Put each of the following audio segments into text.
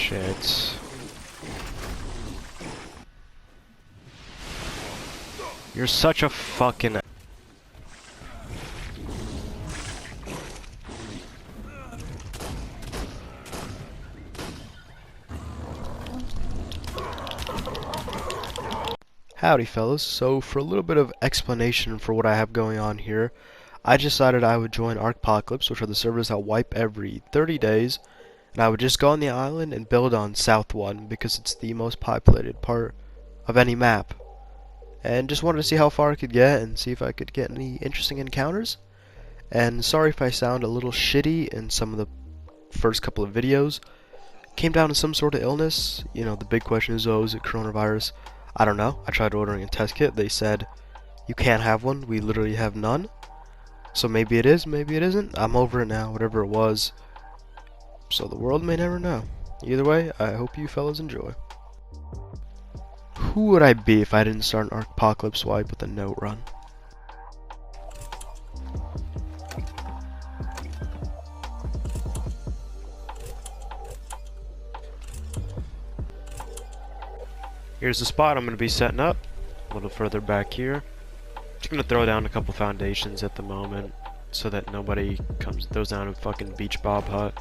Shit. You're such a fucking... Howdy fellas, so for a little bit of explanation for what I have going on here, I decided I would join Archpocalypse, which are the servers that wipe every 30 days, and I would just go on the island and build on South 1 because it's the most populated part of any map. And just wanted to see how far I could get and see if I could get any interesting encounters. And sorry if I sound a little shitty in some of the first couple of videos. Came down to some sort of illness. You know, the big question is, oh, is it coronavirus? I don't know. I tried ordering a test kit. They said, you can't have one. We literally have none. So maybe it is, maybe it isn't. I'm over it now, whatever it was. So the world may never know. Either way, I hope you fellas enjoy. Who would I be if I didn't start an Archpocalypse wipe with a note run? Here's the spot I'm going to be setting up. A little further back here. Just going to throw down a couple foundations at the moment so that nobody throws down a fucking beach bob hut.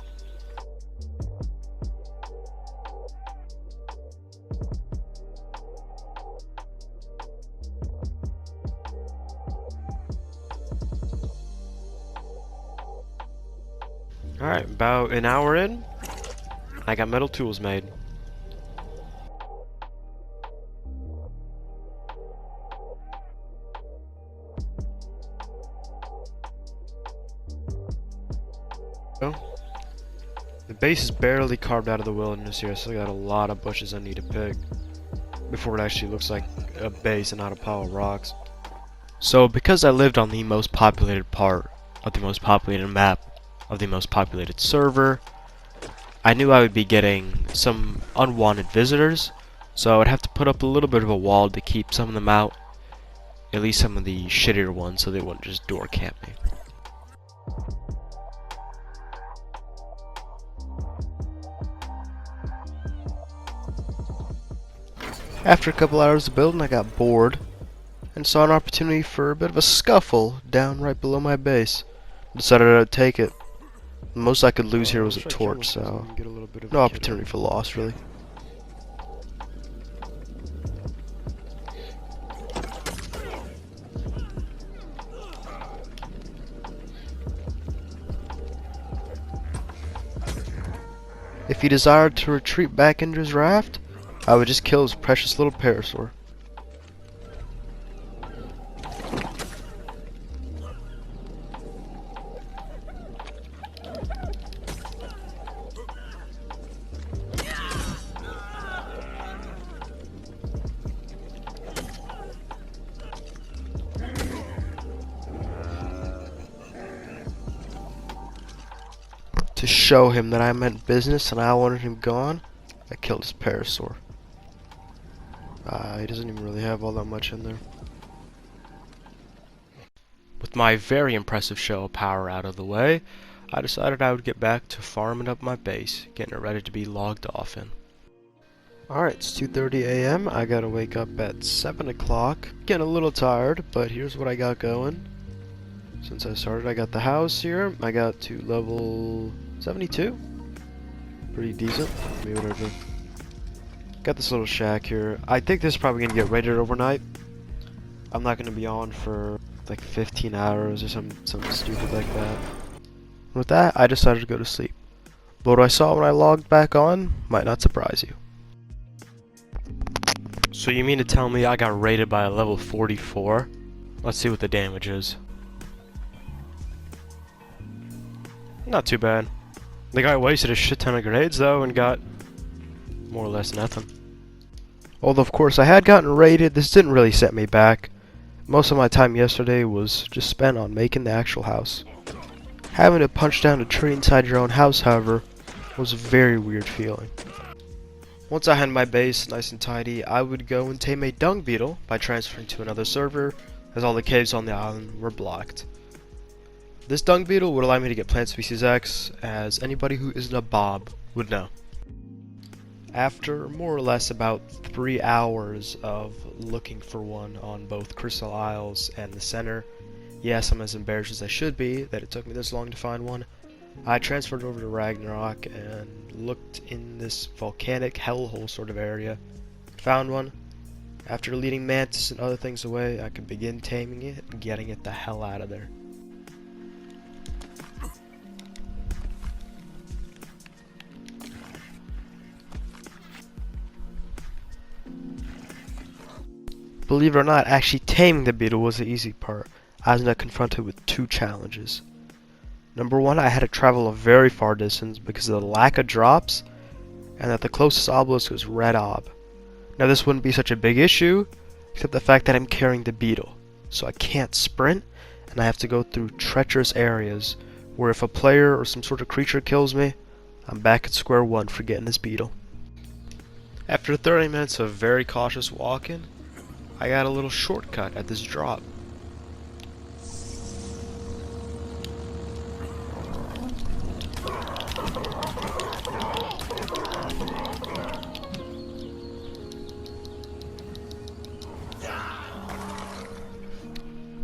Alright, about an hour in, I got metal tools made. The base is barely carved out of the wilderness here, so I got a lot of bushes I need to pick before it actually looks like a base and not a pile of rocks. So because I lived on the most populated part of the most populated map of the most populated server, I knew I would be getting some unwanted visitors, so I'd have to put up a little bit of a wall to keep some of them out, at least some of the shittier ones, so they wouldn't just door camp me. After a couple hours of building, I got bored and saw an opportunity for a bit of a scuffle down right below my base. Decided I'd take it. The most I could lose here was a torch, so no opportunity for loss, really. If he desired to retreat back into his raft, I would just kill his precious little parasaur. To show him that I meant business and I wanted him gone, I killed his parasaur. He doesn't even really have all that much in there. With my very impressive show of power out of the way, I decided I would get back to farming up my base, getting it ready to be logged off in. Alright, it's 2:30 a.m. I gotta wake up at 7 o'clock. Getting a little tired, but here's what I got going. Since I started, I got the house here. I got to level 72. Pretty decent. Maybe whatever. Got this little shack here. I think this is probably gonna get raided overnight. I'm not gonna be on for like 15 hours or something stupid like that. With that, I decided to go to sleep. But what I saw when I logged back on might not surprise you. So you mean to tell me I got raided by a level 44? Let's see what the damage is. Not too bad. The guy wasted a shit ton of grenades though and got more or less nothing. Although of course I had gotten raided, this didn't really set me back. Most of my time yesterday was just spent on making the actual house. Having to punch down a tree inside your own house, however, was a very weird feeling. Once I had my base nice and tidy, I would go and tame a dung beetle by transferring to another server, as all the caves on the island were blocked. This dung beetle would allow me to get plant species X, as anybody who isn't a bob would know. After more or less about 3 hours of looking for one on both Crystal Isles and the center, yes, I'm as embarrassed as I should be that it took me this long to find one, I transferred over to Ragnarok and looked in this volcanic hellhole sort of area. Found one. After leading Mantis and other things away, I could begin taming it and getting it the hell out of there. Believe it or not, actually taming the beetle was the easy part. I was now confronted with 2 challenges. Number 1, I had to travel a very far distance because of the lack of drops, and that the closest obelisk was Red Ob. Now this wouldn't be such a big issue, except the fact that I'm carrying the beetle, so I can't sprint, and I have to go through treacherous areas, where if a player or some sort of creature kills me, I'm back at square one for getting this beetle. After 30 minutes of very cautious walking, I got a little shortcut at this drop.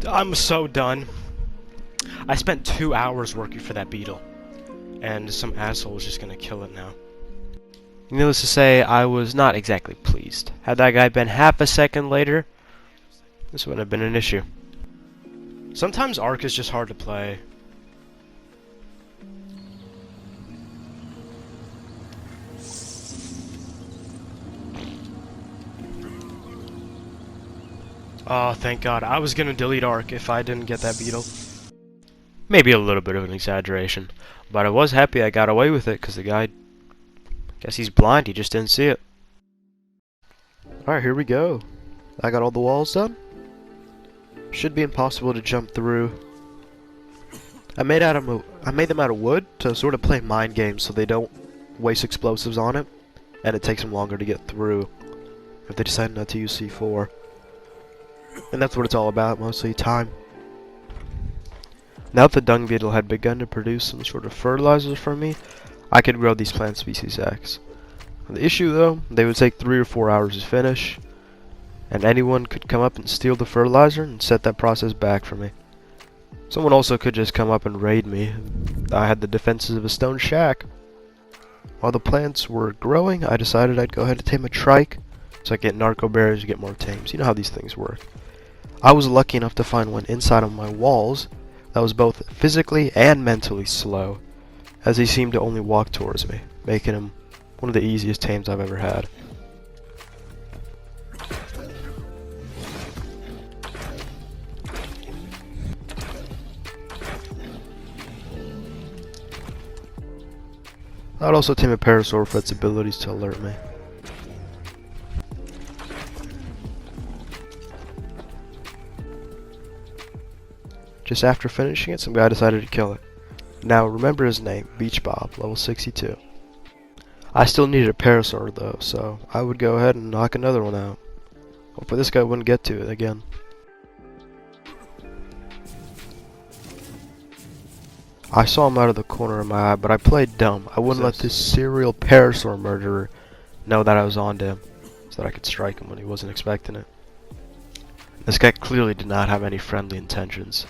I'm so done. I spent 2 hours working for that beetle, and some asshole is just gonna kill it now. Needless to say, I was not exactly pleased. Had that guy been half a second later, this wouldn't have been an issue. Sometimes Ark is just hard to play. Oh, thank God. I was gonna delete Ark if I didn't get that beetle. Maybe a little bit of an exaggeration, but I was happy I got away with it because the guy, guess he's blind, he just didn't see it. Alright, here we go. I got all the walls done. Should be impossible to jump through. I made them out of wood to sort of play mind games so they don't waste explosives on it, and it takes them longer to get through if they decide not to use C4. And that's what it's all about, mostly time. Now that the dung beetle had begun to produce some sort of fertilizers for me, I could grow these plant species X. The issue though, they would take 3 or 4 hours to finish, and anyone could come up and steal the fertilizer and set that process back for me. Someone also could just come up and raid me. I had the defenses of a stone shack. While the plants were growing, I decided I'd go ahead and tame a trike, so I get narco berries to get more tames. You know how these things work. I was lucky enough to find one inside of my walls that was both physically and mentally slow, as he seemed to only walk towards me, making him one of the easiest tames I've ever had. I'd also tame a parasaur for its abilities to alert me. Just after finishing it, some guy decided to kill it. Now remember his name, Beach Bob, level 62. I still needed a parasaur though, so I would go ahead and knock another one out. Hopefully this guy wouldn't get to it again. I saw him out of the corner of my eye, but I played dumb. I wouldn't let this serial parasaur murderer know that I was on to him, so that I could strike him when he wasn't expecting it. This guy clearly did not have any friendly intentions.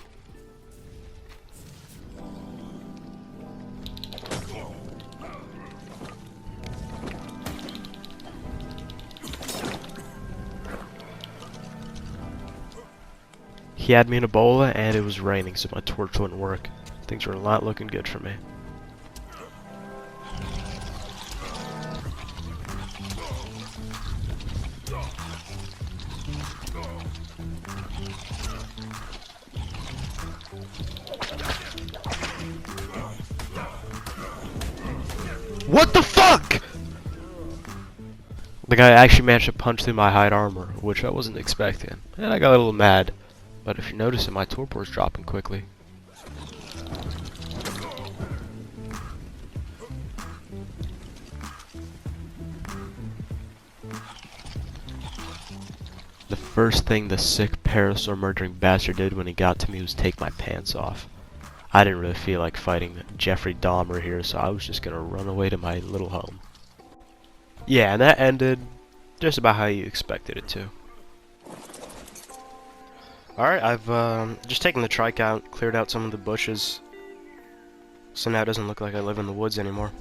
He had me in Ebola, and it was raining, so my torch wouldn't work. Things were not looking good for me. What the fuck?! The guy actually managed to punch through my hide armor, which I wasn't expecting, and I got a little mad. But if you notice it, my torpor's dropping quickly. The first thing the sick parasaur murdering bastard did when he got to me was take my pants off. I didn't really feel like fighting Jeffrey Dahmer here, so I was just gonna run away to my little home. Yeah, and that ended just about how you expected it to. Alright, I've just taken the trike out, cleared out some of the bushes, so now it doesn't look like I live in the woods anymore.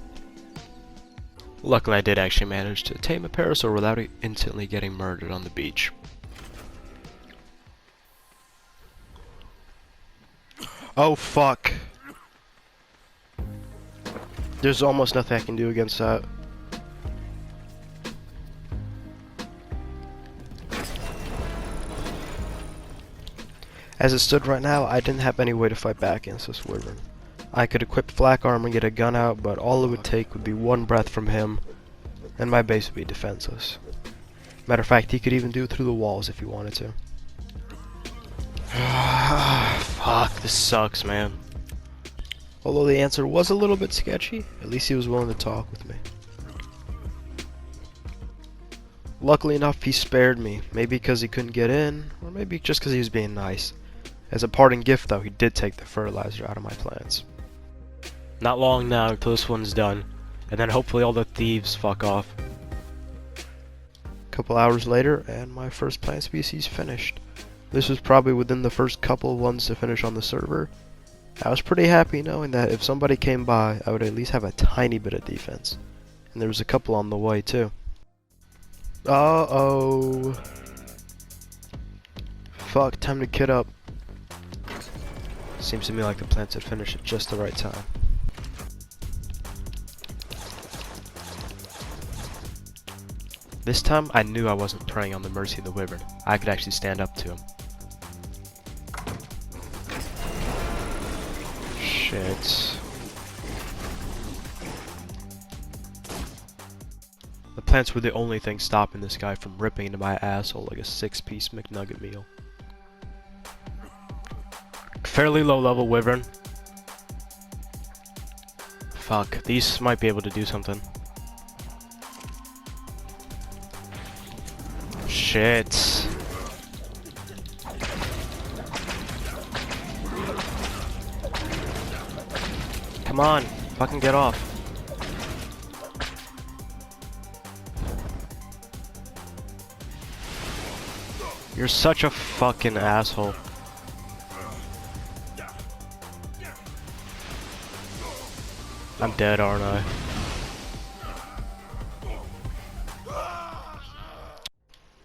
Luckily, I did actually manage to tame a parasaur without it instantly getting murdered on the beach. Oh fuck. There's almost nothing I can do against that. As it stood right now, I didn't have any way to fight back against this wyvern. I could equip flak armor and get a gun out, but all it would take would be one breath from him, and my base would be defenseless. Matter of fact, he could even do it through the walls if he wanted to. Fuck, this sucks, man. Although the answer was a little bit sketchy, at least he was willing to talk with me. Luckily enough, he spared me, maybe because he couldn't get in, or maybe just because he was being nice. As a parting gift though, he did take the fertilizer out of my plants. Not long now until this one's done, and then hopefully all the thieves fuck off. A couple hours later, and my first plant species finished. This was probably within the first couple of ones to finish on the server. I was pretty happy knowing that if somebody came by, I would at least have a tiny bit of defense. And there was a couple on the way too. Uh-oh. Fuck, time to kit up. Seems to me like the plants had finished at just the right time. This time, I knew I wasn't preying on the mercy of the wyvern. I could actually stand up to him. Shit. The plants were the only thing stopping this guy from ripping into my asshole like a 6-piece McNugget meal. Fairly low level wyvern. Fuck, these might be able to do something. Shit. Come on, fucking get off. You're such a fucking asshole. I'm dead, aren't I?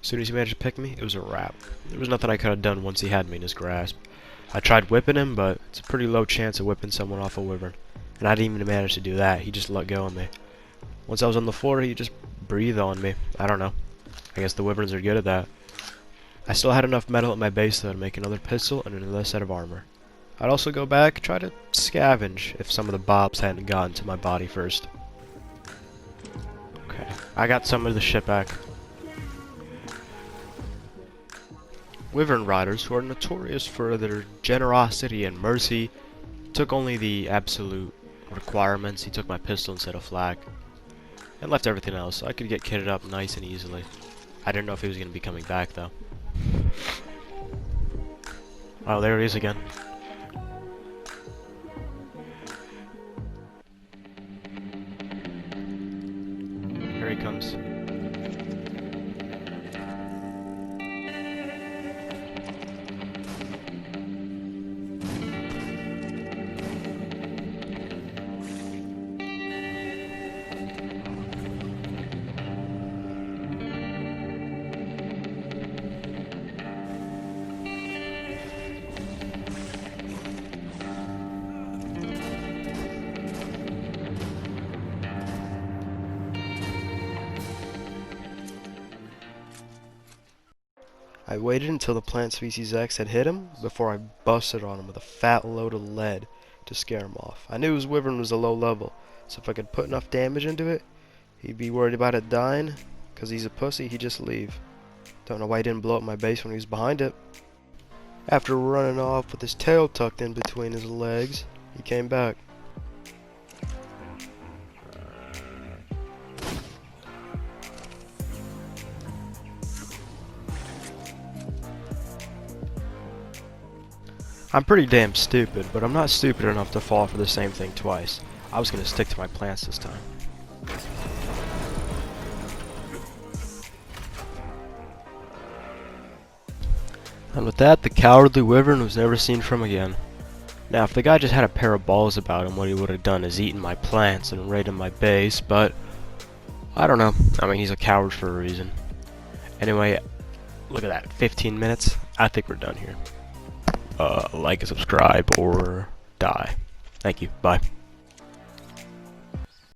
As soon as he managed to pick me, it was a wrap. There was nothing I could have done once he had me in his grasp. I tried whipping him, but it's a pretty low chance of whipping someone off a wyvern. And I didn't even manage to do that, he just let go of me. Once I was on the floor, he just breathed on me. I don't know. I guess the wyverns are good at that. I still had enough metal at my base though to make another pistol and another set of armor. I'd also go back, try to scavenge if some of the bobs hadn't gotten to my body first. Okay, I got some of the shit back. Wyvern riders, who are notorious for their generosity and mercy, took only the absolute requirements. He took my pistol instead of flak, and left everything else, so I could get kitted up nice and easily. I didn't know if he was going to be coming back though. Oh, there he is again. Here he comes. I waited until the plant species X had hit him before I busted on him with a fat load of lead to scare him off. I knew his wyvern was a low level, so if I could put enough damage into it, he'd be worried about it dying. Cause he's a pussy, he'd just leave. Don't know why he didn't blow up my base when he was behind it. After running off with his tail tucked in between his legs, he came back. I'm pretty damn stupid, but I'm not stupid enough to fall for the same thing twice. I was gonna stick to my plants this time. And with that, the cowardly Wyvern was never seen from again. Now, if the guy just had a pair of balls about him, what he would have done is eaten my plants and raided my base, but I don't know. I mean, he's a coward for a reason. Anyway, look at that, 15 minutes. I think we're done here. Like and subscribe or die. Thank you. Bye.